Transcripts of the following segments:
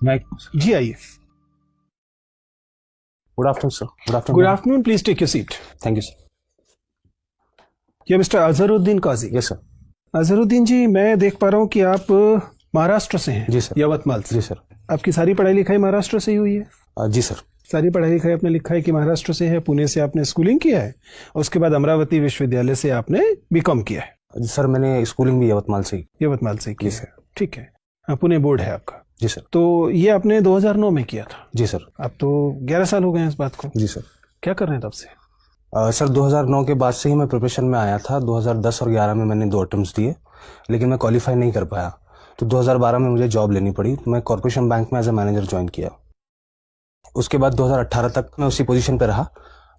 मैं जी आइए। Good afternoon sir. Good afternoon, please take your seat. Thank you sir. ये mister Azharuddin Kazi. Yes sir. Azharuddin ji, मैं देख पा रहा हूँ कि आप महाराष्ट्र से हैं। जी सर। यवतमाल से। जी सर। आपकी सारी पढ़ाई लिखाई महाराष्ट्र से ही हुई है? जी सर। सारी पढ़ाई लिखाई आपने लिखा है कि महाराष्ट्र से है। पुणे से आपने स्कूलिंग किया है और उसके बाद अमरावती विश्वविद्यालय से आपने बीकॉम किया है। सर मैंने स्कूलिंग भी यवतमाल से ही। यवतमाल से की जी है, ठीक है। पुणे बोर्ड है आपका? जी सर। तो ये आपने 2009 में किया था? जी सर। अब तो 11 साल हो गए हैं इस बात को। जी सर। क्या कर रहे हैं तब से? सर 2009 के बाद से ही मैं प्रिपरेशन में आया था। 2010 और 11 में मैंने 2 अटेम्प्ट्स दिए, लेकिन मैं क्वालिफाई नहीं कर पाया। तो 2012 में मुझे जॉब लेनी पड़ी। मैं कॉर्पोरेशन बैंक में एज ए मैनेजर ज्वाइन किया। उसके बाद 2018 तक मैं उसी पोजीशन पे रहा।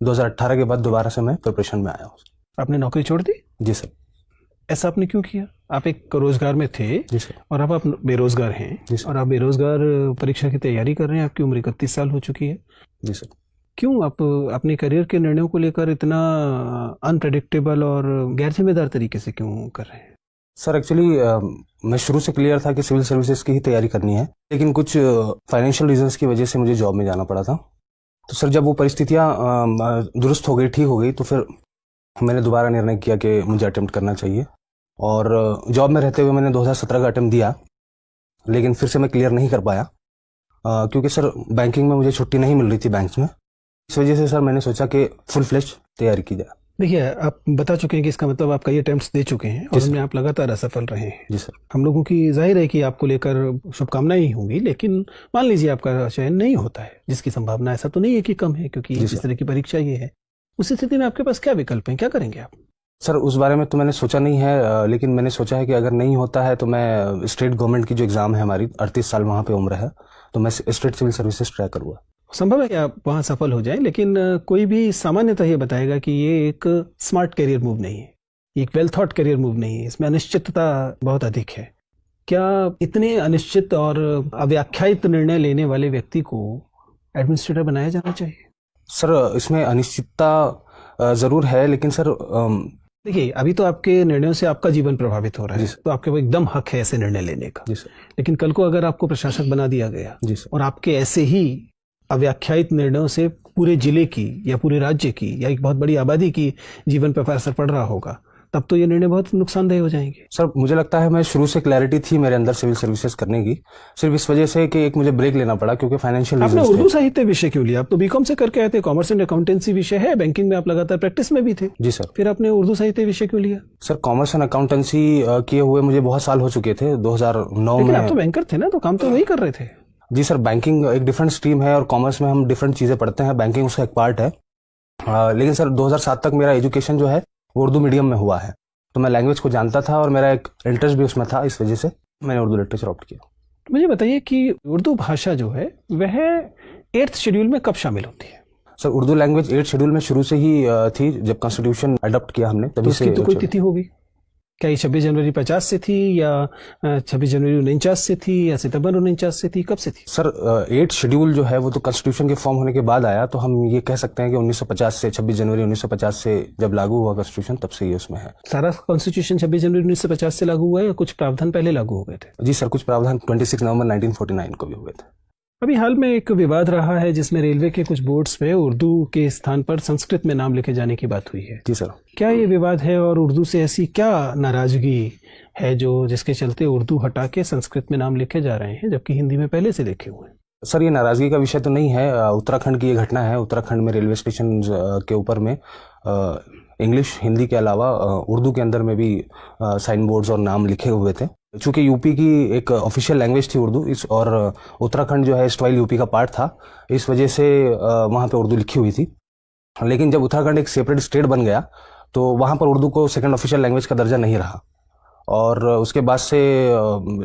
2018 के बाद दोबारा से मैं प्रिपरेशन में आया। आपने नौकरी छोड़ दी? जी सर। ऐसा आपने क्यों किया? आप एक रोजगार में थे। जी सर। और अब आप बेरोजगार हैं। जी सर। और आप बेरोजगार परीक्षा की तैयारी कर रहे हैं। आपकी उम्र 31 साल हो चुकी है। जी सर। क्यों आप अपने करियर के निर्णयों को लेकर इतना अनप्रेडिक्टेबल और गैर जिम्मेदार तरीके से क्यों कर रहे हैं? सर एक्चुअली मैं शुरू से क्लियर था कि सिविल सर्विसेज की ही तैयारी करनी है, लेकिन कुछ फाइनेंशियल रीजंस की वजह से मुझे जॉब में जाना पड़ा था। तो सर जब वो परिस्थितियाँ दुरुस्त हो गई, ठीक हो गई, तो फिर मैंने दोबारा निर्णय किया कि मुझे अटेम्प्ट करना चाहिए। और जॉब में रहते हुए मैंने 2017 का अटेम्प्ट दिया, लेकिन फिर से मैं क्लियर नहीं कर पाया क्योंकि सर बैंकिंग में मुझे छुट्टी नहीं मिल रही थी बैंक्स में। इस वजह से सर मैंने सोचा कि फुल फ्लेश तैयारी की जाए। देखिए, आप बता चुके हैं कि इसका मतलब आप कई अटेम्प्ट्स दे चुके हैं और उनमें आप लगातार असफल रहे हैं। जी सर। हम लोगों की जाहिर है कि आपको लेकर शुभकामनाएं ही होंगी, लेकिन मान लीजिए आपका चयन नहीं होता है, जिसकी संभावना ऐसा तो नहीं है कि कम है, क्योंकि इस तरह की परीक्षा ये है। उस स्थिति में आपके पास क्या विकल्प हैं? क्या करेंगे आप? सर उस बारे में तो मैंने सोचा नहीं है, लेकिन मैंने सोचा है कि अगर नहीं होता है तो मैं स्टेट गवर्नमेंट की जो एग्जाम है हमारी, 38 साल वहाँ पे उम्र है, तो मैं स्टेट सिविल सर्विसेज ट्राई करूँगा। संभव है कि आप वहाँ सफल हो जाएं, लेकिन कोई भी सामान्यतः ये बताएगा कि ये एक स्मार्ट करियर मूव नहीं है, एक वेल थॉट करियर मूव नहीं है। इसमें अनिश्चितता बहुत अधिक है। क्या इतने अनिश्चित और अव्याख्यायित निर्णय लेने वाले व्यक्ति को एडमिनिस्ट्रेटर बनाया जाना चाहिए? सर इसमें अनिश्चितता जरूर है, लेकिन सर देखिए, अभी तो आपके निर्णयों से आपका जीवन प्रभावित हो रहा है, तो आपके पास एकदम हक है ऐसे निर्णय लेने का। जी सर। लेकिन कल को अगर आपको प्रशासक बना दिया गया, जी सर, और आपके ऐसे ही अव्याख्यायित निर्णयों से पूरे जिले की या पूरे राज्य की या एक बहुत बड़ी आबादी की जीवन पर असर पड़ रहा होगा, तब तो ये निर्णय बहुत नुकसानदेह हो जाएंगे। सर मुझे लगता है मैं शुरू से क्लैरिटी थी मेरे अंदर सिविल सर्विसेज करने की, सिर्फ इस वजह से कि एक मुझे ब्रेक लेना पड़ा क्योंकि फाइनेंशियल आपने उर्दू साहित्य विषय क्यों लिया? आप तो बीकॉम से करके आए थे, कॉमर्स एंड अकाउंटेंसी विषय है, बैंकिंग में आप लगातार प्रैक्टिस में भी थे। जी सर। फिर आपने उर्दू साहित्य विषय क्यों लिया? सर कॉमर्स एंड अकाउंटेंसी किए हुए मुझे बहुत साल हो चुके थे। 2009 में। आप तो बैंकर थे ना, तो काम तो वही कर रहे थे। जी सर, बैंकिंग एक डिफरेंट स्ट्रीम है और कॉमर्स में हम डिफरेंट चीजें पढ़ते हैं, बैंकिंग उसका एक पार्ट है। लेकिन सर 2007 तक मेरा एजुकेशन जो है वो उर्दू मीडियम में हुआ है, तो मैं लैंग्वेज को जानता था और मेरा एक इंटरेस्ट भी उसमें था, इस वजह से मैंने उर्दू लिटरेचर ऑप्ट किया। मुझे बताइए कि उर्दू भाषा जो है वह 8th शेड्यूल में कब शामिल होती है? Sir Urdu language 8th schedule में शुरू से ही थी, जब कॉन्स्टिट्यूशन अडॉप्ट किया हमने तभी से। तो कोई तिथि होगी क्या? ये 26 जनवरी 50 से थी या 26 जनवरी 49 से थी या सितंबर 49 से थी? कब से थी? सर 8th शेड्यूल जो है वो तो कॉन्स्टिट्यूशन के फॉर्म होने के बाद आया, तो हम ये कह सकते हैं कि 1950 से 26 जनवरी 1950 से जब लागू हुआ कॉन्स्टिट्यूशन, तब से ये उसमें है। सारा कॉन्स्टिट्यूशन 26 जनवरी 1950 से लागू हुआ है या कुछ प्रावधान पहले लागू हो गए थे? जी सर, कुछ प्रावधान 26 नवंबर 1949 को भी हुए थे। अभी हाल में एक विवाद रहा है जिसमें रेलवे के कुछ बोर्ड्स पे उर्दू के स्थान पर संस्कृत में नाम लिखे जाने की बात हुई है। जी सर। क्या ये विवाद है और उर्दू से ऐसी क्या नाराजगी है जो जिसके चलते उर्दू हटा के संस्कृत में नाम लिखे जा रहे हैं, जबकि हिंदी में पहले से लिखे हुए हैं? सर ये नाराजगी का विषय तो नहीं है, उत्तराखंड की ये घटना है। उत्तराखंड में रेलवे स्टेशन के ऊपर में इंग्लिश हिंदी के अलावा उर्दू के अंदर में भी साइन बोर्ड्स और नाम लिखे हुए थे। चूंकि यूपी की एक ऑफिशियल लैंग्वेज थी उर्दू, इस और उत्तराखंड जो है स्टवाइल यूपी का पार्ट था, इस वजह से वहाँ पे उर्दू लिखी हुई थी। लेकिन जब उत्तराखंड एक सेपरेट स्टेट बन गया तो वहाँ पर उर्दू को सेकंड ऑफिशियल लैंग्वेज का दर्जा नहीं रहा, और उसके बाद से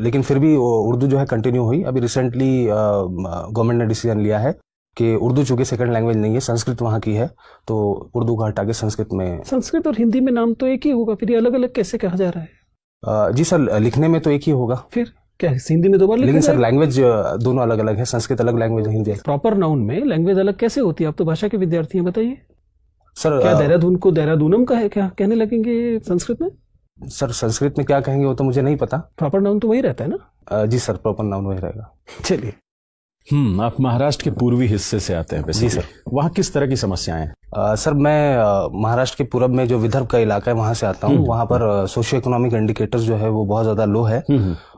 लेकिन फिर भी उर्दू जो है कंटिन्यू हुई। अभी रिसेंटली गवर्नमेंट ने डिसीजन लिया है कि उर्दू चूंकि सेकंड लैंग्वेज नहीं है, संस्कृत वहाँ की है, तो उर्दू को हटा के संस्कृत में। संस्कृत और हिंदी में नाम तो एक ही होगा, फिर ये अलग अलग कैसे कहा जा रहा है? जी सर, लिखने में तो एक ही होगा। फिर क्या हिंदी में 2 बार? लेकिन सर लैंग्वेज दोनों अलग अलग है, संस्कृत अलग लैंग्वेज है, हिंदी। प्रॉपर नाउन में लैंग्वेज अलग कैसे होती है? आप तो भाषा के विद्यार्थी हैं, बताइए। सर क्या देहरादून को देहरादूनम का है क्या कहने लगेंगे संस्कृत में? सर संस्कृत में क्या कहेंगे वो तो मुझे नहीं पता। प्रॉपर नाउन तो वही रहता है ना? जी सर, प्रॉपर नाउन वही रहेगा। चलिए। आप महाराष्ट्र के पूर्वी हिस्से से आते हैं जी basically। सर। वहाँ किस तरह की समस्याएं हैं? सर मैं महाराष्ट्र के पूरब में जो विदर्भ का इलाका है वहां से आता हूँ। वहां पर सोशियो इकोनॉमिक इंडिकेटर्स जो है वो बहुत ज्यादा लो है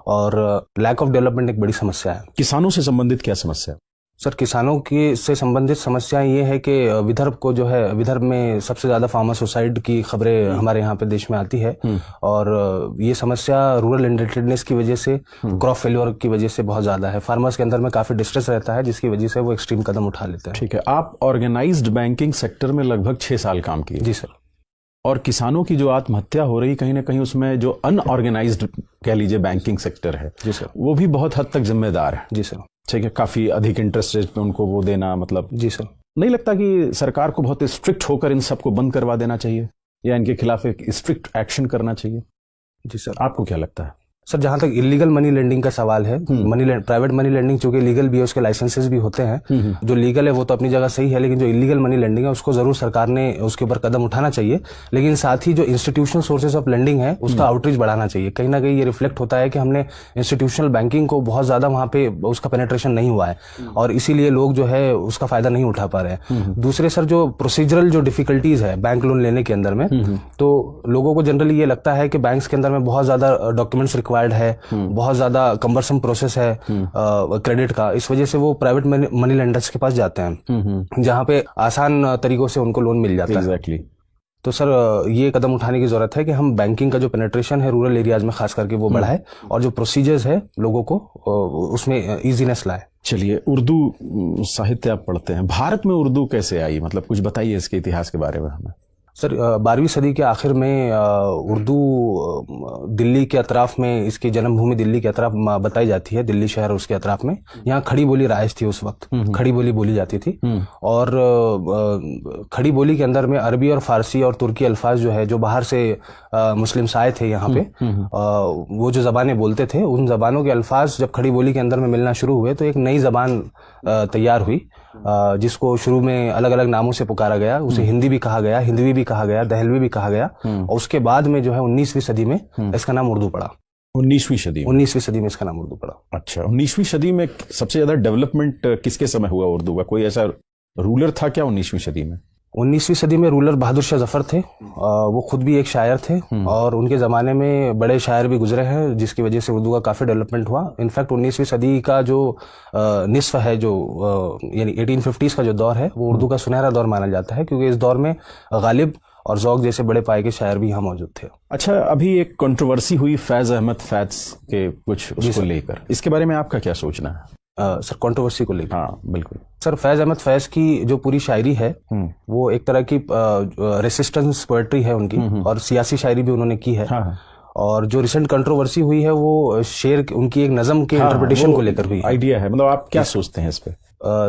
और लैक ऑफ डेवलपमेंट एक बड़ी समस्या है। किसानों से संबंधित क्या समस्या है? सर किसानों की से संबंधित समस्याएं ये है कि विदर्भ को जो है, विदर्भ में सबसे ज्यादा फार्मर सुसाइड की खबरें हमारे यहाँ पे देश में आती है और ये समस्या रूरल इंडेंटेडनेस की वजह से, क्रॉप फेल्योर की वजह से बहुत ज्यादा है। फार्मर्स के अंदर में काफी डिस्ट्रेस रहता है जिसकी वजह से वो एक्सट्रीम कदम उठा लेते हैं। ठीक है, आप ऑर्गेनाइज्ड बैंकिंग सेक्टर में लगभग 6 साल काम किए। जी सर। और किसानों की जो आत्महत्या हो रही, कहीं ना कहीं उसमें जो अनऑर्गेनाइज्ड कह लीजिए बैंकिंग सेक्टर है, जी सर, वो भी बहुत हद तक जिम्मेदार है। जी सर। ठीक है, काफी अधिक इंटरेस्ट रेट पे उनको वो देना, मतलब जी सर। नहीं लगता कि सरकार को बहुत स्ट्रिक्ट होकर इन सबको बंद करवा देना चाहिए या इनके खिलाफ एक स्ट्रिक्ट एक्शन करना चाहिए? जी सर। आपको क्या लगता है? सर जहां तक इलीगल मनी लेंडिंग का सवाल है, प्राइवेट मनी लेंडिंग चूंकि लीगल भी है, उसके लाइसेंसेस भी होते हैं। जो लीगल है वो तो अपनी जगह सही है, लेकिन जो इलीगल मनी लेंडिंग है उसको जरूर सरकार ने उसके ऊपर कदम उठाना चाहिए। लेकिन साथ ही जो इंस्टीट्यूशनल सोर्सेज ऑफ लेंडिंग है उसका आउटरीच बढ़ाना चाहिए। कहीं ना कहीं ये रिफ्लेक्ट होता है कि हमने इंस्टीट्यूशनल बैंकिंग को बहुत ज्यादा वहां पे उसका पेनिट्रेशन नहीं हुआ है और इसीलिए लोग जो है उसका फायदा नहीं उठा पा रहे हैं। दूसरे सर जो प्रोसीजरल जो डिफिकल्टीज है बैंक लोन लेने के अंदर में, तो लोगों को जनरली ये लगता है कि बैंक्स के अंदर में बहुत ज्यादा डॉक्यूमेंट्स रिक्वायर्ड है, बहुत ज्यादा कम्बरसम प्रोसेस है क्रेडिट का। इस वजह से वो प्राइवेट मनी लेंडर्स के पास जाते हैं जहां पे आसान तरीकों से उनको लोन मिल जाता है। तो सर ये कदम उठाने की जरूरत है कि हम बैंकिंग का जो पेनिट्रेशन है रूरल एरियाज में खास करके वो बढ़ाए और जो प्रोसीजर्स है लोगों को उसमें इजीनेस लाए। चलिए, उर्दू साहित्य आप पढ़ते हैं, भारत में उर्दू कैसे आई, मतलब कुछ बताइए इसके इतिहास के बारे में हमें। सर 12वीं सदी के आखिर में उर्दू दिल्ली के अतराफ में, इसकी जन्मभूमि दिल्ली के अतराफ बताई जाती है, दिल्ली शहर उसके अतराफ में। यहाँ खड़ी बोली राइज थी उस वक्त, खड़ी बोली बोली जाती थी और खड़ी बोली के अंदर में अरबी और फारसी और तुर्की अल्फाज जो है, जो बाहर से मुस्लिम्स आए थे यहाँ पे, वो जो जबानें बोलते थे, उन जबानों के अल्फाज जब खड़ी बोली के अंदर में मिलना शुरू हुए तो एक नई जबान तैयार हुई जिसको शुरू में अलग अलग नामों से पुकारा गया। उसे हिंदी भी कहा गया, हिंदवी भी कहा गया, दहलवी भी कहा गया और उसके बाद में जो है 19वीं सदी में इसका नाम उर्दू पड़ा। 19वीं सदी में? 19वीं सदी में इसका नाम उर्दू पड़ा। अच्छा, 19वीं सदी में सबसे ज्यादा डेवलपमेंट किसके समय हुआ उर्दू का? कोई ऐसा रूलर था क्या 19वीं सदी में? 19वीं सदी में रूलर बहादुर शाह जफर थे। वो खुद भी एक शायर थे और उनके ज़माने में बड़े शायर भी गुजरे हैं जिसकी वजह से उर्दू का काफ़ी डेवलपमेंट हुआ। इनफैक्ट 19वीं सदी का जो निस्फ है, जो यानी 1850s का जो दौर है, वो उर्दू का सुनहरा दौर माना जाता है क्योंकि इस दौर में गालिब और ज़ौक़ जैसे बड़े पाए के शायर भी यहाँ मौजूद थे। अच्छा, अभी एक कंट्रोवर्सी हुई फैज़ अहमद फैज़ के कुछ उसको लेकर, इसके बारे में आपका क्या सोचना है? सर कंट्रोवर्सी को लेकर? हाँ बिल्कुल सर, फैज अहमद फैज की जो पूरी शायरी है वो एक तरह की रेसिस्टेंस पोएट्री है उनकी और सियासी शायरी भी उन्होंने की है। हाँ। और जो रिसेंट कंट्रोवर्सी हुई है वो शेर उनकी एक नज़म के इंटरप्रिटेशन को लेकर हुई आइडिया है, मतलब आप क्या सोचते हैं इस पे?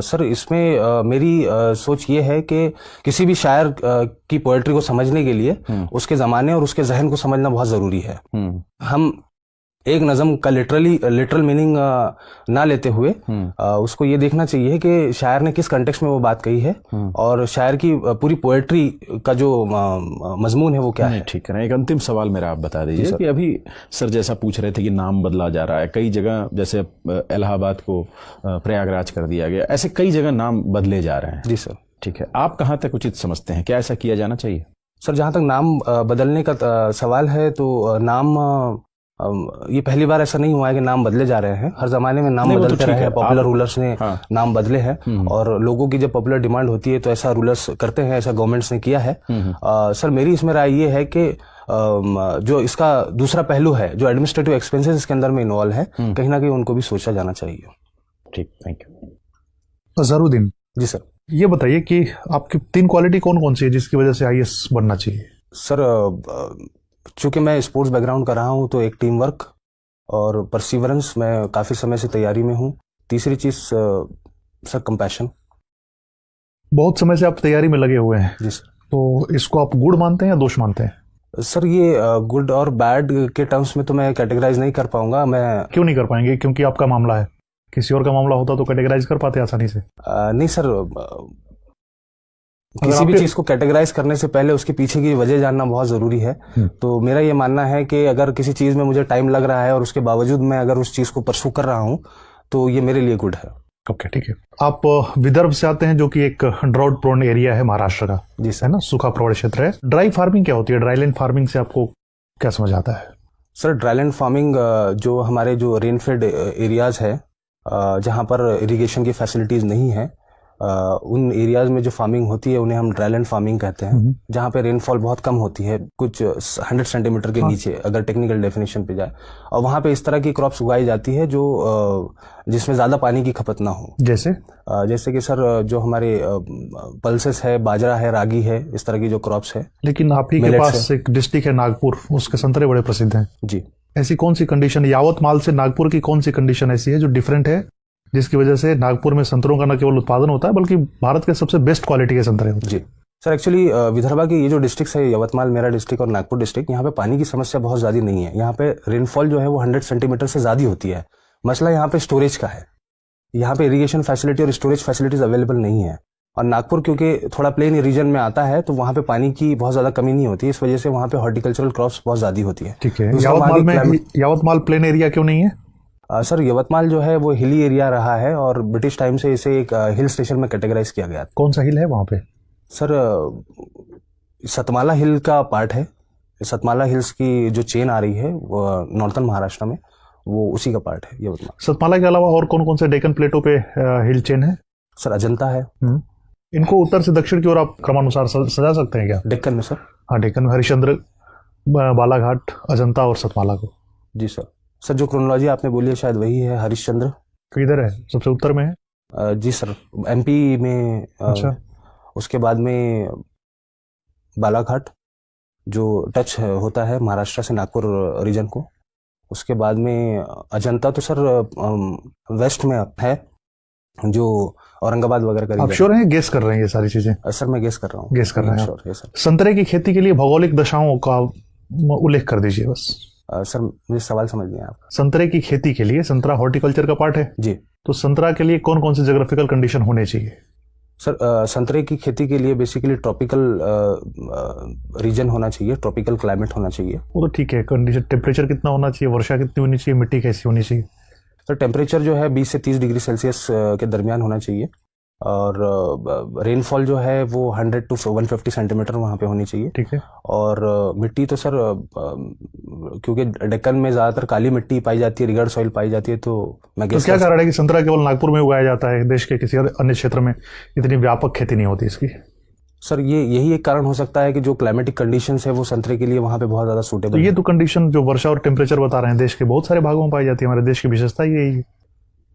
सर इसमें मेरी सोच ये है कि किसी भी शायर की पोएट्री को समझने के लिए उसके ज़माने और उसके जहन को समझना बहुत ज़रूरी है। हम एक नज़म का लिटरल मीनिंग ना लेते हुए उसको ये देखना चाहिए कि शायर ने किस कंटेक्स्ट में वो बात कही है और शायर की पूरी पोएट्री का जो मजमून है वो क्या है। ठीक है, एक अंतिम सवाल मेरा आप बता दीजिए कि अभी सर जैसा पूछ रहे थे कि नाम बदला जा रहा है कई जगह, जैसे इलाहाबाद को प्रयागराज कर दिया गया, ऐसे कई जगह नाम बदले जा रहे हैं। जी सर। ठीक है, आप कहाँ तक उचित समझते हैं, क्या ऐसा किया जाना चाहिए? सर जहाँ तक नाम बदलने का सवाल है तो नाम ये पहली बार ऐसा नहीं हुआ है कि नाम बदले जा रहे हैं। हर जमाने में नाम बदलते रहे हैं, पॉपुलर रूलर्स ने नाम बदले हैं और लोगों की जब पॉपुलर डिमांड होती है तो ऐसा रूलर्स करते हैं, ऐसा गवर्नमेंट्स ने किया है। सर मेरी इसमें राय ये है कि जो इसका दूसरा पहलू है, जो एडमिनिस्ट्रेटिव एक्सपेंसेस इसके अंदर में इन्वॉल्व है, कहीं ना कहीं उनको भी सोचा जाना चाहिए। ठीक, thank you. Azharuddin ji sir, ये बताइए कि आपकी 3 क्वालिटी कौन कौन सी है जिसकी वजह से आईएएस बनना चाहिए? सर चूंकि मैं स्पोर्ट्स बैकग्राउंड का रहा हूं तो एक टीम वर्क और परसिवरेंस, मैं काफ़ी समय से तैयारी में हूं। तीसरी चीज़ सर कंपैशन। बहुत समय से आप तैयारी में लगे हुए हैं। जी सर। तो इसको आप गुड मानते हैं या दोष मानते हैं? सर ये गुड और बैड के टर्म्स में तो मैं कैटेगराइज नहीं कर पाऊंगा। मैं क्यों नहीं कर पाएंगे? क्योंकि आपका मामला है, किसी और का मामला होता तो कैटेगराइज कर पाते आसानी से। नहीं सर, किसी भी चीज को कैटेगराइज करने से पहले उसके पीछे की वजह जानना बहुत जरूरी है। तो मेरा ये मानना है कि अगर किसी चीज में मुझे टाइम लग रहा है और उसके बावजूद मैं अगर उस चीज को परसू कर रहा हूं तो ये मेरे लिए गुड है। ओके, ठीक है। आप विदर्भ से आते हैं, जो कि एक ड्राउट प्रोन एरिया है महाराष्ट्र का, जी है सर। ना, सूखा प्रवण क्षेत्र है। ड्राई फार्मिंग क्या होती है? ड्राईलैंड फार्मिंग से आपको क्या समझ आता है? सर ड्राईलैंड फार्मिंग जो हमारे जो रेनफेड एरियाज है, जहाँ पर इरिगेशन की फैसिलिटीज़ नहीं है, उन एरियाज में जो फार्मिंग होती है उन्हें हम ड्राईलैंड फार्मिंग कहते हैं। जहाँ पे रेनफॉल बहुत कम होती है, कुछ 100 सेंटीमीटर के नीचे, अगर टेक्निकल डेफिनेशन पे जाए, और वहाँ पे इस तरह की क्रॉप्स उगाई जाती है जो जिसमें ज़्यादा पानी की खपत ना हो। जैसे कि सर जो हमारे पल्सेस है, बाजरा है, रागी है, इस तरह की जो क्रॉप्स है। लेकिन आप ही के पास एक डिस्ट्रिक्ट है नागपुर, उसके संतरे बड़े प्रसिद्ध हैं जी। ऐसी कौन सी कंडीशन, यावतमाल से नागपुर की कौन सी कंडीशन ऐसी है जो डिफरेंट है, जिसकी वजह से नागपुर में संतरों का न केवल उत्पादन होता है बल्कि भारत के सबसे बेस्ट क्वालिटी के संतरे होते हैं? जी सर, एक्चुअली विदर्भा की ये जो डिस्ट्रिक्ट है, यवतमाल मेरा डिस्ट्रिक्ट और नागपुर डिस्ट्रिक्ट, यहाँ पे पानी की समस्या बहुत ज़्यादा नहीं है। यहाँ पे रेनफॉल जो है वो 100 सेंटीमीटर से ज़्यादा होती है। मसला यहाँ पे स्टोरेज का है। यहाँ पे इरिगेशन फैसिलिटी और स्टोरेज फैसिलिटीज अवेलेबल नहीं है। और नागपुर क्योंकि थोड़ा प्लेन रीजन में आता है, तो वहाँ पे पानी की बहुत ज़्यादा कमी नहीं होती, इस वजह से वहाँ पे हॉर्टिकल्चरल क्रॉप्स बहुत ज़्यादा होती है। ठीक है। यावतमाल प्लेन एरिया क्यों नहीं है? सर यवतमाल जो है वो हिली एरिया रहा है और ब्रिटिश टाइम से इसे एक हिल स्टेशन में कैटेगराइज किया गया। कौन सा हिल है वहाँ पे? सर सतमाला हिल का पार्ट है। सतमाला हिल्स की जो चेन आ रही है वो नॉर्थन महाराष्ट्र में, वो उसी का पार्ट है यवतमाल। सतमाला के अलावा और कौन कौन से डेक्कन प्लेटों पे हिल चेन है? सर अजंता है। इनको उत्तर से दक्षिण की ओर आप क्रमानुसार सजा सकते हैं क्या? डेक्कन में सर? हाँ, डेक्कन में हरिश्चंद्र, बालाघाट, अजंता और सतमाला को। जी सर। सर जो क्रोनोलॉजी आपने बोली है शायद वही है। हरिश्चंद्र किधर है? सबसे उत्तर में है? जी सर, एमपी में। अच्छा। उसके बाद में बालाघाट जो टच होता है महाराष्ट्र से नागपुर रीजन को। उसके बाद में अजंता तो सर वेस्ट में है, जो औरंगाबाद वगैरह का। आप श्योर हैं? गेस कर रहे हैं ये सारी चीजें? सर मैं गेस कर रहा हूँ। गेस कर रहे हैं श्योर है सर। संतरे की खेती के लिए भौगोलिक दशाओं का उल्लेख कर दीजिए बस। सर मुझे सवाल समझ नहीं आया आपका। संतरे की खेती के लिए, संतरा हॉर्टिकल्चर का पार्ट है जी, तो संतरा के लिए कौन कौन से ज्योग्राफिकल कंडीशन होने चाहिए? सर संतरे की खेती के लिए बेसिकली ट्रॉपिकल रीजन होना चाहिए, ट्रॉपिकल क्लाइमेट होना चाहिए। वो तो ठीक है, कंडीशन टेम्परेचर कितना होना चाहिए, वर्षा कितनी होनी चाहिए, मिट्टी कैसी होनी चाहिए? सर टेम्परेचर जो है 20 से 30 डिग्री सेल्सियस के दरमियान होना चाहिए, और रेनफॉल जो है वो 100 to 150 सेंटीमीटर वहाँ पे होनी चाहिए। ठीक है। और मिट्टी तो सर क्योंकि डेक्कन में ज़्यादातर काली मिट्टी पाई जाती है, रिगर्ड सॉइल पाई जाती है, तो मैं तो क्या कारण है कि संतरा केवल नागपुर में उगाया जाता है, देश के किसी अन्य क्षेत्र में इतनी व्यापक खेती नहीं होती इसकी? सर यही एक कारण हो सकता है कि जो क्लाइमेटिक कंडीशंस है वो संतरे के लिए वहाँ पे बहुत ज़्यादा सूटेबल तो ये तो कंडीशन जो वर्षा और टेम्परेचर बता रहे हैं देश के बहुत सारे भागों में पाई जाती है। हमारे देश की विशेषता यही है।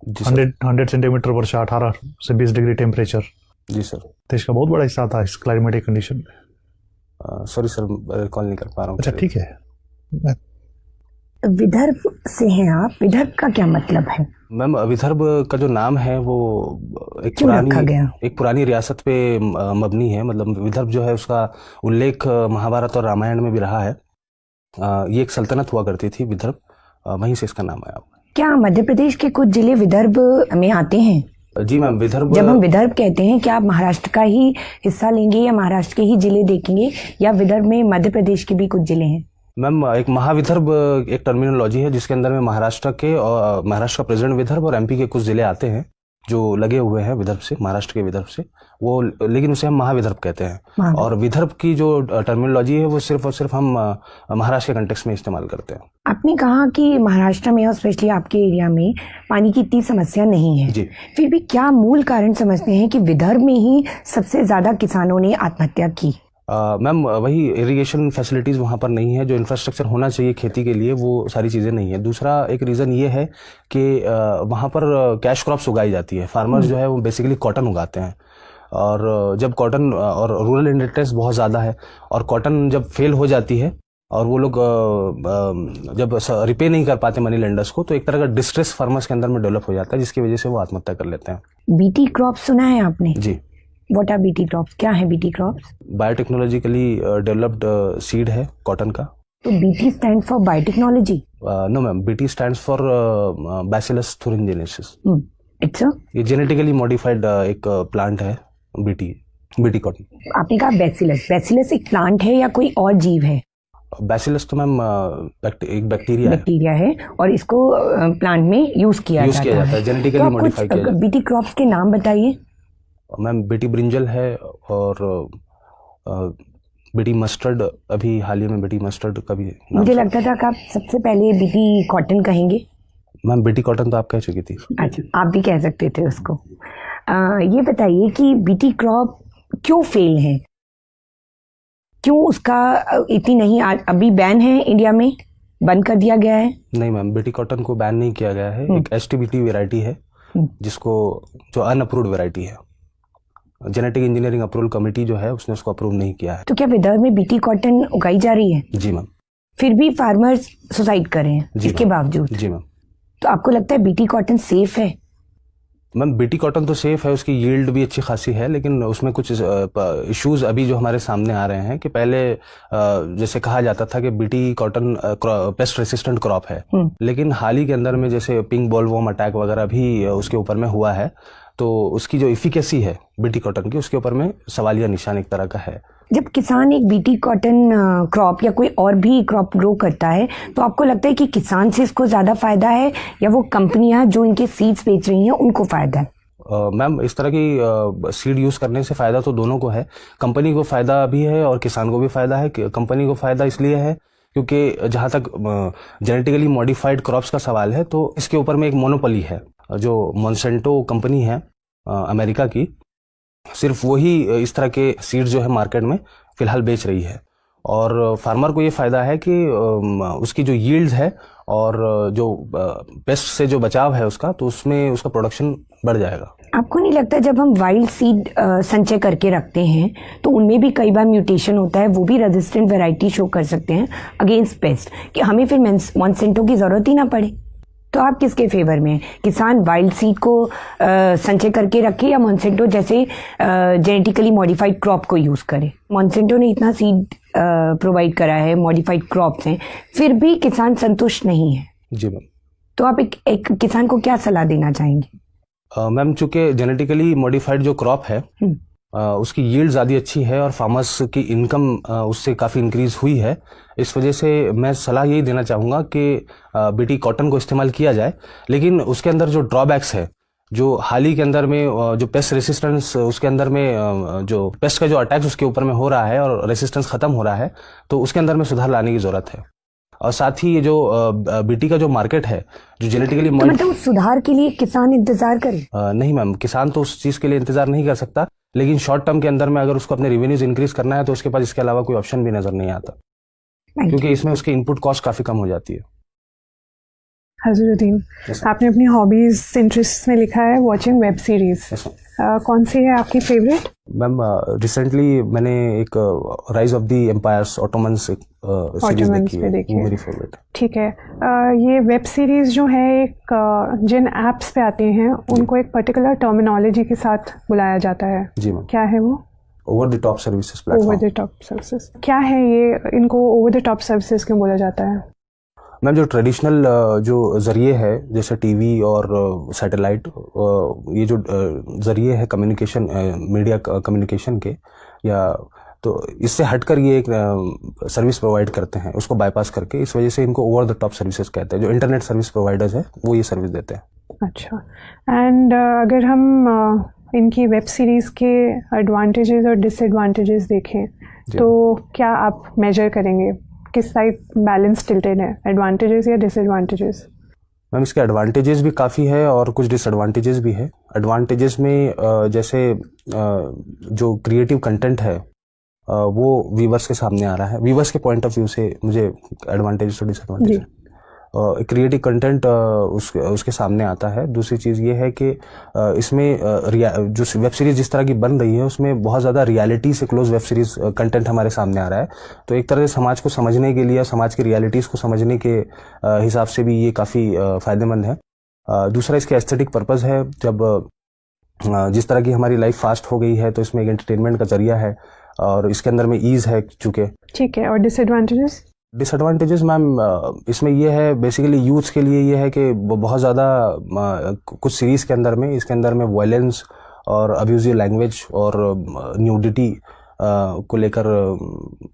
100 सेंटीमीटर वर्षा, 18 से 20 डिग्री टेम्परेचर। जी सर। देश का बहुत बड़ा हिस्सा था इस क्लाइमेटिक कंडीशन में। सॉरी सर, रिकॉल नहीं कर पा रहा हूँ। अच्छा ठीक है। विदर्भ से हैं आप, विदर्भ का क्या मतलब है? मैम विदर्भ का जो नाम है वो एक पुरानी रियासत पे मबनी है। मतलब विदर्भ जो है उसका उल्लेख महाभारत और रामायण में भी रहा है। ये एक सल्तनत हुआ करती थी विदर्भ, वहीं से इसका नाम आया। क्या मध्य प्रदेश के कुछ जिले विदर्भ में आते हैं? जी मैम, विदर्भ। जब हम विदर्भ कहते हैं, क्या आप महाराष्ट्र का ही हिस्सा लेंगे या महाराष्ट्र के ही जिले देखेंगे, या विदर्भ में मध्य प्रदेश के भी कुछ जिले हैं? मैम एक महाविदर्भ एक टर्मिनोलॉजी है जिसके अंदर में महाराष्ट्र के और महाराष्ट्र का प्रेजेंट विदर्भ और एमपी के कुछ जिले आते हैं जो लगे हुए हैं विदर्भ से, महाराष्ट्र के विदर्भ से वो, लेकिन उसे हम महाविदर्भ कहते हैं। और विदर्भ की जो टर्मिनोलॉजी है वो सिर्फ और सिर्फ हम महाराष्ट्र के कंटेक्स्ट में इस्तेमाल करते हैं। आपने कहा कि महाराष्ट्र में और स्पेशली आपके एरिया में पानी की इतनी समस्या नहीं है जी। फिर भी क्या मूल कारण समझते हैं कि विदर्भ में ही सबसे ज्यादा किसानों ने आत्महत्या की? मैम वही इरिगेशन फैसिलिटीज़ वहाँ पर नहीं है, जो इंफ्रास्ट्रक्चर होना चाहिए खेती के लिए वो सारी चीज़ें नहीं है। दूसरा एक रीज़न ये है कि वहाँ पर कैश क्रॉप्स उगाई जाती है। फार्मर्स जो है वो बेसिकली कॉटन उगाते हैं, और जब कॉटन और रूरल इंडिपेंडेंस बहुत ज़्यादा है, और कॉटन जब फेल हो जाती है और वो लोग जब रिपे नहीं कर पाते मनी लेंडर्स को, तो एक तरह का डिस्ट्रेस फार्मर्स के अंदर में डेवलप हो जाता है, जिसकी वजह से वो आत्महत्या कर लेते हैं। बीटी क्रॉप सुना है आपने? जी। What are BT crops? क्या है BT crops? Biotechnologically developed seed है कॉटन का। तो BT stand for biotechnology? No ma'am, BT stands for bacillus thuringiensis। It's a ये जेनेटिकली मॉडिफाइड एक प्लांट है, बीटी कॉटन। आपने कहा बैसिलस, बैसिलस एक प्लांट है या कोई और जीव है? बैसिलस तो मैम एक बैक्टीरिया है। बैक्टीरिया है और इसको प्लांट में यूज किया यूज किया जाता है, जेनेटिकली तो आप मॉडिफाई किया कुछ जाता बीटी क्रॉप्स के नाम बताइए। है। मैम बेटी ब्रिंजल है और बेटी मस्टर्ड, अभी हाल ही में बेटी मस्टर्ड का भी नाम मुझे लगता था कि आप सबसे पहले बीटी कॉटन कहेंगे। मैम बेटी कॉटन तो आप कह चुकी थी। अच्छा, आप भी कह सकते थे उसको। ये बताइए कि बीटी क्रॉप क्यों फेल है, क्यों उसका इतनी नहीं अभी बैन है इंडिया में, बंद कर दिया गया है? नहीं मैम, बेटी कॉटन को बैन नहीं किया गया है। एक एसटीबीटी वैरायटी है जिसको, जो अनअप्रूव्ड वैरायटी है, जेनेटिक इंजीनियरिंग अप्रूवल कमेटी जो है उसने उसको अप्रूव नहीं किया है। तो क्या विदर्भ में बीटी कॉटन उगाई जा रही है? जी मैम। फिर भी फार्मर्स सुसाइड कर रहे हैं जी इसके मैम। बावजूद। जी मैम। तो आपको लगता है बीटी कॉटन सेफ है? मैम बेटी कॉटन तो सेफ है, उसकी यील्ड भी अच्छी खासी है, लेकिन उसमें कुछ इश्यूज अभी जो हमारे सामने आ रहे हैं कि पहले जैसे कहा जाता था कि BT cotton paste resistant crop है, लेकिन हाल ही के अंदर में जैसे पिंक बॉलवर्म अटैक वगैरह भी उसके ऊपर में हुआ है, तो उसकी जो इफिकेसी है बीटी कॉटन की, उसके ऊपर में सवालिया निशान एक तरह का है। जब किसान एक बीटी कॉटन क्रॉप या कोई और भी क्रॉप ग्रो करता है तो आपको लगता है कि किसान से इसको ज़्यादा फायदा है या वो कंपनियां जो इनके सीड्स बेच रही हैं उनको फायदा है? मैम इस तरह की सीड यूज करने से फायदा तो दोनों को है, कंपनी को फायदा भी है और किसान को भी फायदा है। कंपनी को फायदा इसलिए है क्योंकि जहां तक जेनेटिकली मॉडिफाइड क्रॉप्स का सवाल है तो इसके ऊपर में एक मोनोपोली है, जो मॉन्सेंटो कंपनी है अमेरिका की, सिर्फ वही इस तरह के सीड्स जो है मार्केट में फिलहाल बेच रही है। और फार्मर को ये फायदा है कि उसकी जो यील्ड है और जो पेस्ट से जो बचाव है उसका, तो उसमें उसका प्रोडक्शन बढ़ जाएगा। आपको नहीं लगता जब हम वाइल्ड सीड संचय करके रखते हैं तो उनमें भी कई बार म्यूटेशन होता है, वो भी रेजिस्टेंट वैरायटी शो कर सकते हैं अगेंस्ट पेस्ट, कि हमें फिर मॉन्सेंटो की जरूरत ही ना पड़े? तो आप किसके फेवर में हैं? किसान वाइल्ड सीड को संचय करके रखे या मॉन्सेंटो जैसे जेनेटिकली मॉडिफाइड क्रॉप को यूज करे? मॉन्सेंटो ने इतना सीड प्रोवाइड करा है, मॉडिफाइड क्रॉप्स हैं, फिर भी किसान संतुष्ट नहीं है। जी मैम। तो आप एक किसान को क्या सलाह देना चाहेंगे? मैम चूंकि जेनेटिकली मॉडिफाइड जो क्रॉप है उसकी यील्ड ज़्यादा अच्छी है और फार्मर्स की इनकम उससे काफ़ी इंक्रीज हुई है, इस वजह से मैं सलाह यही देना चाहूँगा कि बीटी कॉटन को इस्तेमाल किया जाए, लेकिन उसके अंदर जो ड्रॉबैक्स है, जो हाल ही के अंदर में जो पेस्ट रेसिस्टेंस उसके अंदर में जो पेस्ट का जो अटैक उसके ऊपर में हो रहा है और रेसिस्टेंस खत्म हो रहा है, तो उसके अंदर में सुधार लाने की ज़रूरत है। और साथ ही ये जो बीटी का जो मार्केट है जो जेनेटिकली तो मतलब उस सुधार के लिए किसान इंतजार करे? नहीं मैम, किसान तो उस चीज़ के लिए इंतजार नहीं कर सकता, लेकिन शॉर्ट टर्म के अंदर में अगर उसको अपने रेवेन्यूज इंक्रीज करना है तो उसके पास इसके अलावा कोई ऑप्शन भी नजर नहीं आता, क्योंकि इसमें उसकी इनपुट कॉस्ट काफ़ी कम हो जाती है। हजरुद्दीन, आपने अपनी हॉबीज इंटरेस्ट में लिखा है वॉचिंग वेब सीरीज, कौन सी है आपकी फेवरेट? मैम रिसेंटली मैंने एक rise of the empires Ottomans series देखी है, वो मेरी फेवरेट। ठीक है, ये वेब सीरीज जो है एक जिन एप्स पे आती हैं उनको एक पर्टिकुलर टर्मिनोलॉजी के साथ बुलाया जाता है। जी मैम। क्या है वो? Over the top services platform. Over the top services क्या है ये, इनको ओवर द टॉप सर्विसेज क्यों बोला जाता है? मैम जो ट्रेडिशनल जो ज़रिए है जैसे टीवी और सैटेलाइट, ये जो ज़रिए है कम्युनिकेशन, मीडिया कम्युनिकेशन के, या तो इससे हटकर ये एक सर्विस प्रोवाइड करते हैं उसको बाईपास करके, इस वजह से इनको ओवर द टॉप सर्विसेज कहते हैं। जो इंटरनेट सर्विस प्रोवाइडर्स है वो ये सर्विस देते हैं। अच्छा, एंड अगर हम इनकी वेब सीरीज़ के एडवांटेजेस और डिसएडवांटेजेस देखें तो क्या आप मेजर करेंगे, किस साइड बैलेंस टिल्टेड है, एडवांटेजेस या डिसएडवांटेजेस? मैम इसके एडवांटेजेस भी काफ़ी है और कुछ डिसएडवांटेजेस भी है। एडवांटेजेस में जैसे जो क्रिएटिव कंटेंट है वो व्यूवर्स के सामने आ रहा है, व्यूवर्स के पॉइंट ऑफ व्यू से मुझे एडवांटेजेस और डिसएडवांटेज, क्रिएटिव कंटेंट उसके सामने आता है। दूसरी चीज़ ये है कि इसमें जो वेब सीरीज़ जिस तरह की बन रही है उसमें बहुत ज़्यादा रियलिटी से क्लोज वेब सीरीज़ कंटेंट हमारे सामने आ रहा है, तो एक तरह से समाज को समझने के लिए, समाज की रियलिटीज़ को समझने के हिसाब से भी ये काफ़ी फ़ायदेमंद है। दूसरा इसके एस्थेटिक पर्पज़ है, जब जिस तरह की हमारी लाइफ फास्ट हो गई है तो इसमें एक एंटरटेनमेंट का जरिया है और इसके अंदर में ईज़ है चूँकि। ठीक है, और डिसएडवांटेजेस? डिसएडवांटेजेस मैम इसमें ये है, बेसिकली यूथ्स के लिए ये है कि बहुत ज़्यादा कुछ सीरीज़ के अंदर में, इसके अंदर में वायलेंस और अब्यूजिव लैंग्वेज और न्यूडिटी को लेकर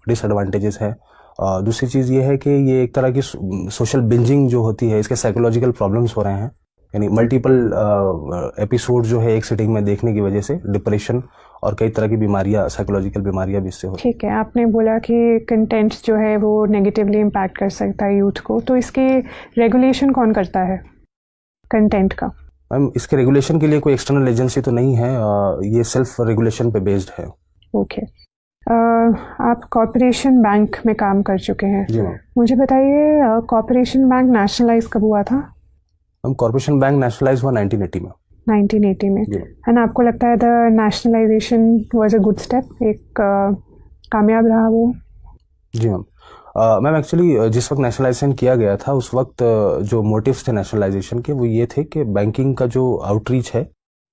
डिसएडवांटेजेस है। दूसरी चीज़ ये है कि ये एक तरह की सोशल बिंजिंग जो होती है, इसके साइकोलॉजिकल प्रॉब्लम्स हो रहे हैं, यानी मल्टीपल एपिसोड जो है एक सिटिंग में देखने की वजह से डिप्रेशन और कई तरह की बीमारियां, साइकोलॉजिकल बीमारियां भी इससे होती हैं। ठीक है, आपने बोला कि कंटेंट जो है वो नेगेटिवली इम्पैक्ट कर सकता है यूथ को, तो इसके रेगुलेशन कौन करता है कंटेंट का? मैम, इसके रेगुलेशन के लिए कोई एक्सटर्नल एजेंसी तो नहीं है, ये सेल्फ रेगुलेशन पे बेस्ड है। ओके। आप कॉर्पोरेशन बैंक में काम कर चुके हैं। जी मैम। मुझे बताइए, कॉर्पोरेशन बैंक नेशनलाइज कब हुआ था? मैम, कॉर्पोरेशन बैंक नेशनलाइज हुआ 1980 में। 1980 में। जी। एंड आपको लगता है the nationalisation was a good step, एक कामयाब रहा वो? जी मैम। मैम, एक्चुअली जिस वक्त नेशनलाइजेशन किया गया था उस वक्त जो मोटिव्स थे नेशनलाइजेशन के वो ये थे कि बैंकिंग का जो आउटरीच है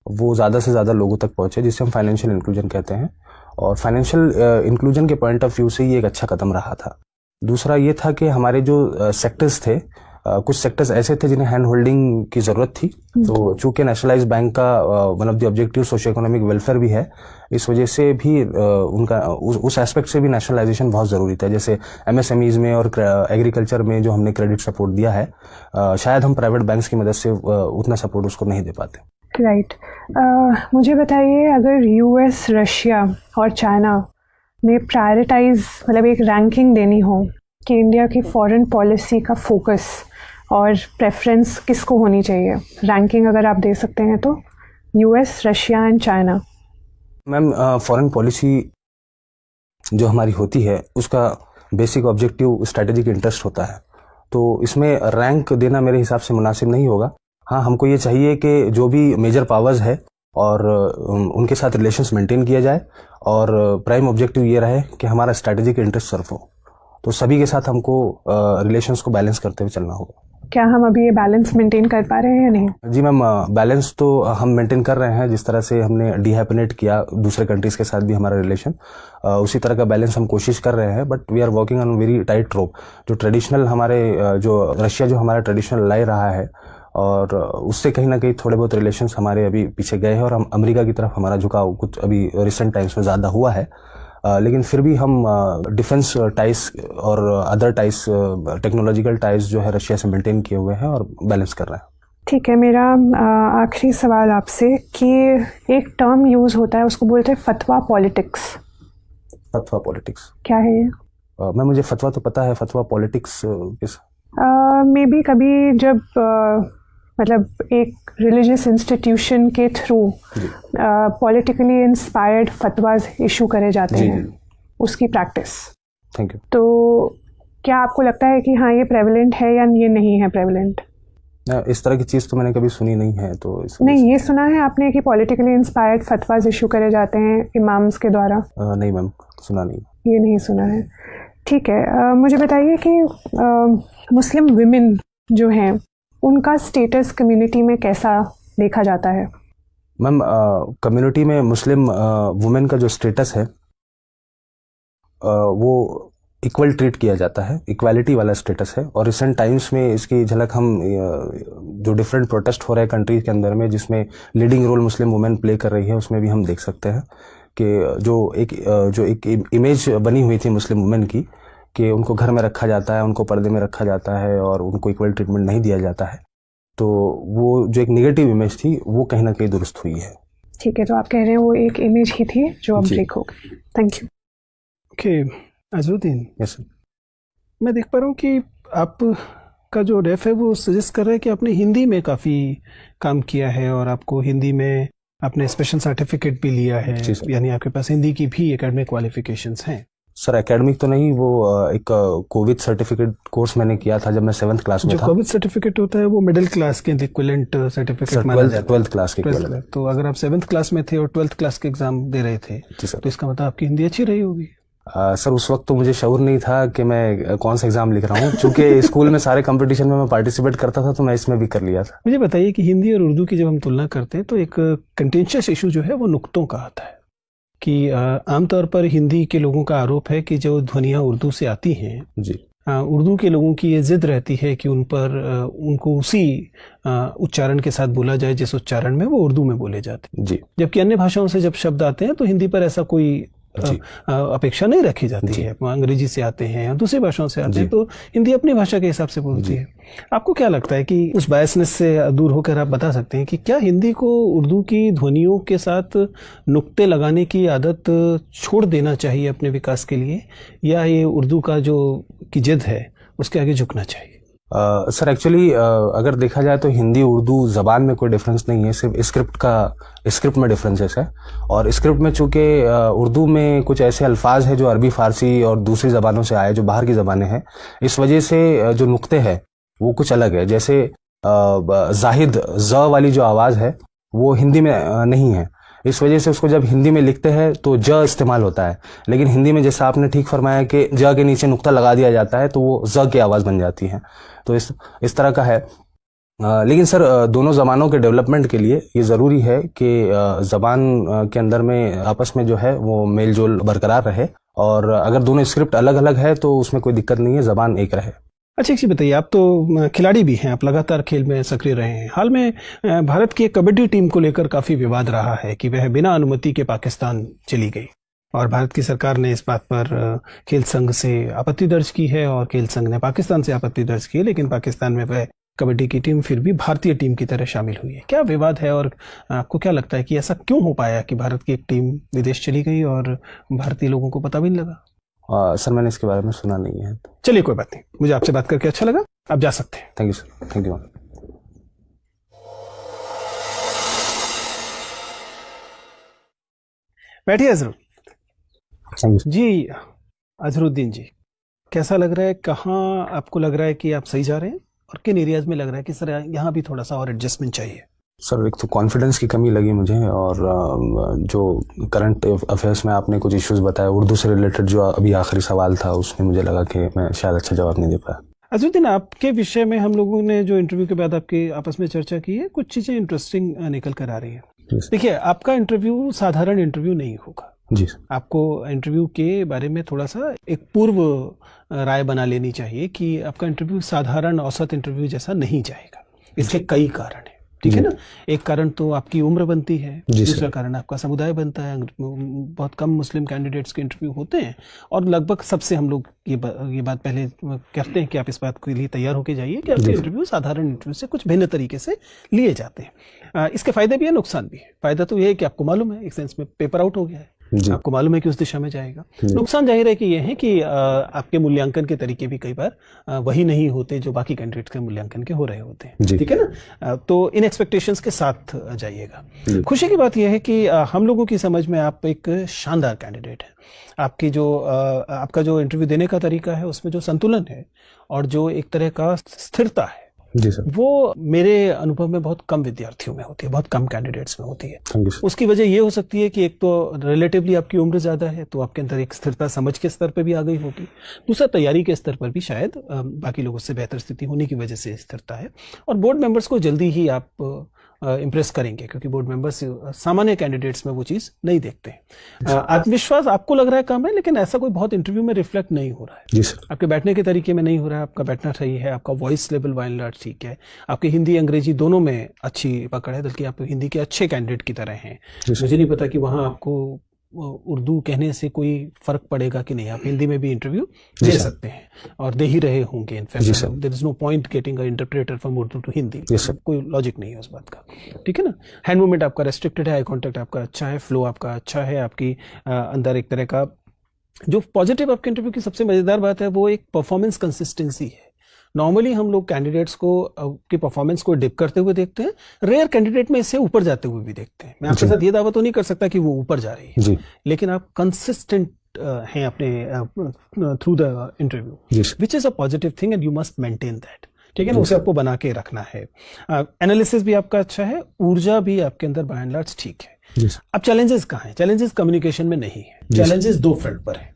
वो ज़्यादा से ज़्यादा लोगों तक पहुँचे, जिसे हम फाइनेंशियल इंक्लूजन कहते हैं। और फाइनेंशियल इंक्लूजन के पॉइंट ऑफ व्यू से ये एक अच्छा कदम रहा था। दूसरा ये था कि हमारे जो सेक्टर्स थे, कुछ सेक्टर्स ऐसे थे जिन्हें हैंड होल्डिंग की ज़रूरत थी, तो चूंकि नेशनलाइज बैंक का one of the objective socio economic welfare भी है, इस वजह से भी उनका उस एस्पेक्ट से भी नेशनलाइजेशन बहुत ज़रूरी था। जैसे एमएसएमईज में और एग्रीकल्चर में जो हमने क्रेडिट सपोर्ट दिया है, शायद हम प्राइवेट बैंक्स की मदद से उतना सपोर्ट उसको नहीं दे पाते। राइट। मुझे बताइए, अगर यूएस, रशिया और चाइना में प्रायोरिटाइज, मतलब एक रैंकिंग देनी हो कि इंडिया की फॉरेन पॉलिसी का फोकस और प्रेफरेंस किसको होनी चाहिए, रैंकिंग अगर आप दे सकते हैं तो, US, Russia and China. Ma'am, foreign policy जो हमारी होती है उसका बेसिक ऑब्जेक्टिव स्ट्रेटेजिक इंटरेस्ट होता है, तो इसमें रैंक देना मेरे हिसाब से मुनासिब नहीं होगा। हाँ, हमको ये चाहिए कि जो भी मेजर पावर्स है और उनके साथ रिलेशंस मेंटेन किया जाए और प्राइम ऑब्जेक्टिव ये रहे कि हमारा स्ट्रेटेजिक इंटरेस्ट सर्व हो, तो सभी के साथ हमको रिलेशंस को बैलेंस करते हुए चलना होगा। क्या हम अभी ये बैलेंस मेंटेन कर पा रहे हैं या नहीं? जी मैम, बैलेंस तो हम मेंटेन कर रहे हैं। जिस तरह से हमने डिहैपनेट किया दूसरे कंट्रीज़ के साथ भी हमारा रिलेशन, उसी तरह का बैलेंस हम कोशिश कर रहे हैं, but we are working on very tight rope. जो ट्रेडिशनल हमारे जो रशिया जो हमारा ट्रेडिशनल लाई रहा है और उससे कहीं ना कहीं थोड़े बहुत रिलेशंस हमारे अभी पीछे गए हैं और हम अमेरिका की तरफ हमारा झुकाव कुछ अभी रिसेंट टाइम्स में ज़्यादा हुआ है, लेकिन फिर भी हम डिफेंस टाइज और अदर टाइज, टेक्नोलॉजिकल टाइज जो है रशिया से मेंटेन किए हुए हैं और बैलेंस कर रहे हैं। ठीक है, मेरा आखिरी सवाल आपसे कि एक टर्म यूज़ होता है, उसको बोलते हैं फतवा पॉलिटिक्स। फतवा पॉलिटिक्स क्या है ये? मैं मुझे फतवा तो पता है, फतवा पॉलिटिक्स किस? मे बी कभी जब मतलब एक रिलीजियस इंस्टीट्यूशन के थ्रू पॉलिटिकली इंस्पायर्ड फतवाज इशू करे जाते हैं, उसकी प्रैक्टिस। Thank you. तो क्या आपको लगता है कि हाँ ये प्रेवलेंट है या ये नहीं है प्रेवलेंट? इस तरह की चीज़ तो मैंने कभी सुनी नहीं है, तो नहीं, ये सुना है आपने कि पॉलिटिकली इंस्पायर्ड फतवाज इशू करे जाते हैं इमाम्स के द्वारा? नहीं मैम, सुना नहीं। ये नहीं सुना है। ठीक है, मुझे बताइए कि मुस्लिम विमेन जो हैं उनका स्टेटस कम्युनिटी में कैसा देखा जाता है? मैम, कम्युनिटी में मुस्लिम वुमेन का जो स्टेटस है वो इक्वल ट्रीट किया जाता है, इक्वालिटी वाला स्टेटस है। और रिसेंट टाइम्स में इसकी झलक हम जो डिफरेंट प्रोटेस्ट हो रहे हैं कंट्रीज के अंदर में, जिसमें leading role Muslim women play कर रही है, उसमें भी हम देख सकते हैं कि जो एक इमेज बनी हुई थी मुस्लिम वुमेन की कि उनको घर में रखा जाता है, उनको पर्दे में रखा जाता है और उनको इक्वल ट्रीटमेंट नहीं दिया जाता है, तो वो जो एक नेगेटिव इमेज थी वो कहीं ना कहीं दुरुस्त हुई है। ठीक है, तो आप कह रहे हैं वो एक इमेज ही थी जो अब ब्रेक हो गई। Thank you. Okay, Azharuddin. Yes sir. मैं देख पा रहा हूँ कि आप का जो रेफ है वो सजेस्ट कर रहा है कि आपने हिंदी में काफ़ी काम किया है और आपको हिंदी में आपने स्पेशल सर्टिफिकेट भी लिया है, यानी आपके पास हिंदी की भी एकेडमिक क्वालिफिकेशंस हैं। सर, एकेडमिक तो नहीं, वो एक कोविड सर्टिफिकेट कोर्स मैंने किया था जब मैं 7th क्लास में था। जो कोविड सर्टिफिकेट होता है वो मिडिल क्लास के इक्विवेलेंट सर्टिफिकेट माना जाता है। 12th क्लास के इक्विवेलेंट। तो अगर आप 7th क्लास में थे और 12th क्लास के एग्जाम दे रहे थे, तो इसका मतलब आपकी हिंदी अच्छी रही होगी। सर, उस वक्त तो मुझे शऊर नहीं था कि मैं कौन सा एग्जाम लिख रहा हूँ, क्योंकि स्कूल में सारे कंपटीशन में मैं पार्टिसिपेट करता था, तो मैं इसमें भी कर लिया था। मुझे बताइए कि हिंदी और उर्दू की जब हम तुलना करते हैं तो एक कंटेंशियस इशू जो है वो नुक्तों का आता है कि आमतौर पर हिंदी के लोगों का आरोप है कि जो ध्वनियाँ उर्दू से आती हैं जी, उर्दू के लोगों की ये जिद रहती है कि उन पर उनको उसी उच्चारण के साथ बोला जाए जिस उच्चारण में वो उर्दू में बोले जाते हैं। जी। जबकि अन्य भाषाओं से जब शब्द आते हैं तो हिंदी पर ऐसा कोई अपेक्षा नहीं रखी जाती है। अंग्रेजी से आते हैं या दूसरी भाषाओं से आते हैं, तो हिंदी अपनी भाषा के हिसाब से बोलती है। आपको क्या लगता है कि उस बायसनेस से दूर होकर आप बता सकते हैं कि क्या हिंदी को उर्दू की ध्वनियों के साथ नुक्ते लगाने की आदत छोड़ देना चाहिए अपने विकास के लिए, या ये उर्दू का जो की जिद है उसके आगे झुकना चाहिए? सर एक्चुअली अगर देखा जाए तो हिंदी उर्दू जबान में कोई डिफरेंस नहीं है, सिर्फ स्क्रिप्ट में डिफरेंसेस है। और स्क्रिप्ट में चूंकि उर्दू में कुछ ऐसे अल्फाज है जो अरबी, फारसी और दूसरी जबानों से आए, जो बाहर की जबानें हैं, इस वजह से जो नुक्ते हैं वो कुछ अलग है। जैसे जाहिद ज वाली जो आवाज़ है वो हिंदी में नहीं है, इस वजह से उसको जब हिंदी में लिखते हैं तो ज इस्तेमाल होता है, लेकिन हिंदी में जैसा आपने ठीक फरमाया कि ज के नीचे नुक्ता लगा दिया जाता है तो वो ज की आवाज़ बन जाती है। तो इस तरह का है। लेकिन सर दोनों ज़बानों के डेवलपमेंट के लिए ये ज़रूरी है कि ज़बान के अंदर में आपस में जो है वो मेल जोल बरकरार रहे, और अगर दोनों स्क्रिप्ट अलग अलग है तो उसमें कोई दिक्कत नहीं है, ज़बान एक रहे। अच्छा, एक चीज़ बताइए, आप तो खिलाड़ी भी हैं, आप लगातार खेल में सक्रिय रहे हैं। हाल में भारत की कबड्डी टीम को लेकर काफ़ी विवाद रहा है कि वह बिना अनुमति के पाकिस्तान चली गई, और भारत की सरकार ने इस बात पर खेल संघ से आपत्ति दर्ज की है और खेल संघ ने पाकिस्तान से आपत्ति दर्ज की है, लेकिन पाकिस्तान में वह कबड्डी की टीम फिर भी भारतीय टीम की तरह शामिल हुई है। क्या विवाद है और आपको क्या लगता है कि ऐसा क्यों हो पाया कि भारत की एक टीम विदेश चली गई और भारतीय लोगों को पता भी नहीं लगा? सर मैंने इसके बारे में सुना नहीं है। चलिए कोई बात नहीं, मुझे आपसे बात करके अच्छा लगा, आप जा सकते हैं। Thank you sir, thank you. बैठिए अजहर थैंक यू जी। अजहरुद्दीन जी, कैसा लग रहा है, कहाँ आपको लग रहा है कि आप सही जा रहे हैं और किन एरियाज में लग रहा है कि सर यहाँ भी थोड़ा सा और एडजस्टमेंट चाहिए? सर एक तो कॉन्फिडेंस की कमी लगी मुझे, और जो करंट अफेयर्स में आपने कुछ इश्यूज बताए उर्दू से रिलेटेड, जो अभी आखिरी सवाल था उसमें मुझे लगा कि मैं शायद अच्छा जवाब नहीं दे पाया। अजहरुद्दीन, आपके विषय में हम लोगों ने जो इंटरव्यू के बाद आपके आपस में चर्चा की है, कुछ चीज़ें इंटरेस्टिंग निकल कर आ रही है। देखिए, आपका इंटरव्यू साधारण इंटरव्यू नहीं होगा जी। आपको इंटरव्यू के बारे में थोड़ा सा एक पूर्व राय बना लेनी चाहिए कि आपका इंटरव्यू साधारण औसत इंटरव्यू जैसा नहीं जाएगा। इसके कई कारण हैं, ठीक है ना। एक कारण तो आपकी उम्र बनती है, दूसरा कारण आपका समुदाय बनता है। बहुत कम मुस्लिम कैंडिडेट्स के इंटरव्यू होते हैं, और लगभग सबसे हम लोग ये बात पहले कहते हैं कि आप इस बात के लिए तैयार होके जाइए कि आपके इंटरव्यू साधारण इंटरव्यू से कुछ भिन्न तरीके से लिए जाते हैं। इसके फायदे भी है, नुकसान भी है। फायदा तो ये है कि आपको मालूम है, एक सेंस में पेपर आउट हो गया है, आपको मालूम है कि उस दिशा में जाएगा। नुकसान जाहिर है कि यह है कि आपके मूल्यांकन के तरीके भी कई बार वही नहीं होते जो बाकी कैंडिडेट्स के मूल्यांकन के हो रहे होते हैं, ठीक है ना। तो इन एक्सपेक्टेशंस के साथ जाइएगा। खुशी की बात यह है कि हम लोगों की समझ में आप एक शानदार कैंडिडेट हैं। आपका जो इंटरव्यू देने का तरीका है उसमें जो संतुलन है और जो एक तरह का स्थिरता है, जी सर, वो मेरे अनुभव में बहुत कम विद्यार्थियों में होती है, बहुत कम कैंडिडेट्स में होती है। Thank you sir. उसकी वजह ये हो सकती है कि एक तो रिलेटिवली आपकी उम्र ज़्यादा है, तो आपके अंदर एक स्थिरता समझ के स्तर पर भी आ गई होगी। दूसरा, तैयारी के स्तर पर भी शायद बाकी लोगों से बेहतर स्थिति होने की वजह से स्थिरता है। और बोर्ड मेंबर्स को जल्दी ही आप इम्प्रेस करेंगे, क्योंकि बोर्ड मेंबर्स सामान्य कैंडिडेट्स में वो चीज़ नहीं देखते हैं। आत्मविश्वास आपको लग रहा है कम है, लेकिन ऐसा कोई बहुत इंटरव्यू में रिफ्लेक्ट नहीं हो रहा है। जी सर। आपके बैठने के तरीके में नहीं हो रहा है, आपका बैठना सही है, आपका voice level by and large ठीक है, आपकी हिंदी अंग्रेजी दोनों में अच्छी पकड़ है, बल्कि आप हिंदी के अच्छे कैंडिडेट की तरह हैं। मुझे नहीं पता कि वहाँ आपको उर्दू कहने से कोई फर्क पड़ेगा कि नहीं, आप हिंदी में भी इंटरव्यू दे सकते हैं और दे ही रहे होंगे। In fact there is no point getting a interpreter from Urdu to Hindi, कोई लॉजिक नहीं है उस बात का, ठीक है ना। हैंड मूवमेंट आपका रेस्ट्रिक्टेड है, आई कॉन्टैक्ट आपका अच्छा है, फ्लो आपका अच्छा है, आपकी अंदर एक तरह का जो पॉजिटिव आपके इंटरव्यू की सबसे मजेदार बात है वो एक परफॉर्मेंस कंसिस्टेंसी है। नॉर्मली हम लोग कैंडिडेट्स को की परफॉर्मेंस को डिप करते हुए देखते हैं, रेयर कैंडिडेट में इससे ऊपर जाते हुए भी देखते हैं। मैं आपके साथ ये दावा तो नहीं कर सकता कि वो ऊपर जा रही है, लेकिन आप कंसिस्टेंट हैं अपने through the interview, which is a positive thing and you must maintain that, ठीक है ना। उसे आपको बना के रखना है। एनालिसिस भी आपका अच्छा है, ऊर्जा भी आपके अंदर बाय एंड लार्ज ठीक है। अब चैलेंजेस कहाँ हैं? चैलेंजेस कम्युनिकेशन में नहीं है, चैलेंजेस दो फ्रंट पर है।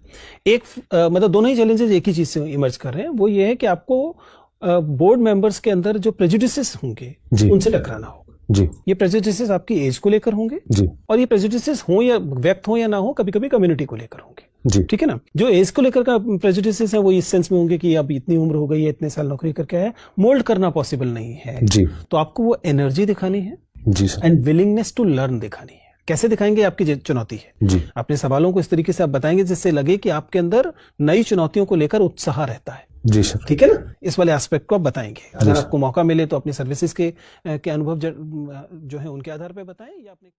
एक मतलब दोनों ही चैलेंजेस एक ही चीज से इमर्ज कर रहे हैं, वो ये है कि आपको बोर्ड मेंबर्स के अंदर जो प्रेजुडिसेस होंगे उनसे टकराना होगा। जी, ये प्रेजुडिसेस आपकी एज को लेकर होंगे जी, और ये प्रेजुडिसेस हो या व्यक्त हो या ना हो, कभी कभी कम्युनिटी को लेकर होंगे जी, ठीक है ना। जो एज को लेकर का प्रेजुडिसेस है वो इस सेंस में होंगे कि अब इतनी उम्र हो गई है, इतने साल नौकरी करके आया, मोल्ड करना पॉसिबल नहीं है। जी, तो आपको वो एनर्जी दिखानी है जी sir, and willingness to learn दिखानी है कैसे दिखाएंगे आपकी चुनौती है। जी अपने सवालों को इस तरीके से आप बताएंगे जिससे लगे कि आपके अंदर नई चुनौतियों को लेकर उत्साह रहता है। जी सर। ठीक है ना, इस वाले एस्पेक्ट को आप बताएंगे। अगर आपको मौका मिले तो अपनी सर्विसेज के अनुभव जो है उनके आधार पर बताएं या अपने